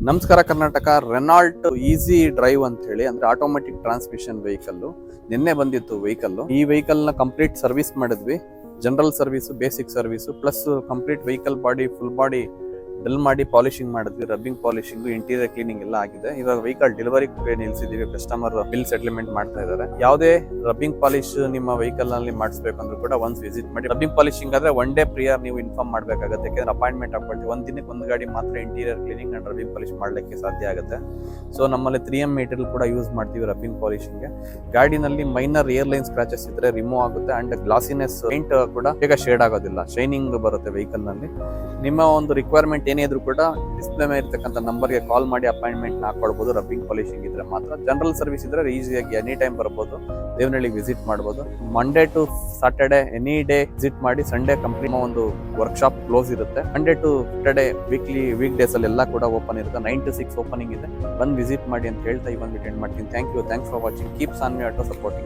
ನಮಸ್ಕಾರ Karnataka. Renault easy drive ಅಂತ ಹೇಳಿ, ಅಂದ್ರೆ ಆಟೋಮೆಟಿಕ್ ಟ್ರಾನ್ಸ್ಮಿಷನ್ ವೆಹಿಕಲ್ ನಿನ್ನೆ ಬಂದಿತ್ತು. ಈ ವೆಹಿಕಲ್ ನ ಕಂಪ್ಲೀಟ್ ಸರ್ವಿಸ್ ಮಾಡಿದ್ವಿ. General service, basic service plus complete vehicle body full body drill ಮಾಡಿ ಪಾಲಿಶಿಂಗ್ ಮಾಡಿದ್ವಿ. ರಬ್ಬಿಂಗ್ ಪಾಲಿಶಿಂಗ್, ಇಂಟೀರಿಯರ್ ಕ್ಲೀನಿಂಗ್ ಎಲ್ಲ ಆಗಿದೆ. ಇವಾಗ ವೆಹಿಕಲ್ ಡೆಲಿವರಿ ನಿಲ್ಸಿದೀವಿ. ಕಸ್ಟಮರ್ ಬಿಲ್ ಸೆಟಲ್ಮೆಂಟ್ ಮಾಡ್ತಾ ಇದ್ದಾರೆ. ಯಾವುದೇ ರಬ್ಬಿಂಗ್ ಪಾಲಿಶ್ ನಿಮ್ಮ ವೆಹಿಕಲ್ ನಲ್ಲಿ ಮಾಡಿಸ್ಬೇಕಂದ್ರೂ ಕೂಡ ಒನ್ಸ್ ವಿಸಿಟ್ ಮಾಡಿ. ರಬ್ಬಿಂಗ್ ಪಾಲಿಶಿಂಗ್ ಆದ್ರೆ ಒನ್ ಡೇ ಪ್ರಿಯರ್ ನೀವು ಇನ್ಫಾರ್ಮ್ ಮಾಡಬೇಕಾಗುತ್ತೆ. ಯಾಕಂದ್ರೆ ಅಪಾಯಿಂಟ್ಮೆಂಟ್ ಹಾಕೊಳ್ತೀವಿ. ಒಂದ್ ದಿನಕ್ಕೆ ಒಂದು ಗಾಡಿ ಮಾತ್ರ interior cleaning and rubbing polish ಮಾಡ್ಲಿಕ್ಕೆ ಸಾಧ್ಯ ಆಗುತ್ತೆ. ಸೊ ನಮ್ಮಲ್ಲಿ 3M ಮೆಟೀರಿಯಲ್ ಕೂಡ ಯೂಸ್ ಮಾಡ್ತೀವಿ ರಬ್ಬಿಂಗ್ ಪಾಲಿಶಿಂಗ್. ಗಾಡಿನಲ್ಲಿ ಮೈನರ್ ಏರ್ ಲೈನ್ ಸ್ಕ್ರಾಚಸ್ ಇದ್ರೆ ರಿಮೂವ್ ಆಗುತ್ತೆ. ಅಂಡ್ ಗ್ಲಾಸಿನೆಸ್ ಪೇಂಟ್ ಕೂಡ ಬೇಗ ಶೇಡ್ ಆಗೋದಿಲ್ಲ, ಶೈನಿಂಗ್ ಬರುತ್ತೆ ವೆಹಿಕಲ್ ನಲ್ಲಿ. ನಿಮ್ಮ ಒಂದು ರಿಕ್ವೈರ್ಮೆಂಟ್ ಏನೇ ಇದ್ರು ಕೂಡ ಡಿಸ್ಪ್ಲೇ ಮೇಲೆ ಇರ್ತಕ್ಕಂಥ ನಂಬರ್ಗೆ ಕಾಲ್ ಮಾಡಿ ಅಪಾಯಿಂಟ್ಮೆಂಟ್ ಹಾಕೊಳ್ಬಹುದು. ರಬ್ಬಿಂಗ್ ಪಾಲಿಶಿಂಗ್ ಇದ್ರೆ ಮಾತ್ರ. ಜನರಲ್ ಸರ್ವಿಸ್ ಇದ್ರೆ ಈಸಿಯಾಗಿ ಎನಿ ಟೈಮ್ ಬರ್ಬೋದು. ದೇವನಹಳ್ಳಿಗೆ ವಿಸಿಟ್ ಮಾಡ್ಬೋದು. Monday to Saturday any day visit ಮಾಡಿ. ಸಂಡೇ ಕಂಪ್ನಿ ಒಂದು ವರ್ಕ್ಶಾಪ್ ಕ್ಲೋಸ್ ಇರುತ್ತೆ. Monday to Saturday weekdays ಅಲ್ಲಿ ಎಲ್ಲ ಕೂಡ ಓಪನ್ ಇರುತ್ತೆ. 9 to 6 ಓಪನಿಂಗ್ ಇದೆ. ಬಂದು ವಿಸಿಟ್ ಮಾಡಿ ಅಂತ ಹೇಳ್ತಾ ಈ ಬಂದು ಎಂಡ್ ಮಾಡ್ತೀನಿ. Thanks for watching. Keeps on me auto supporting.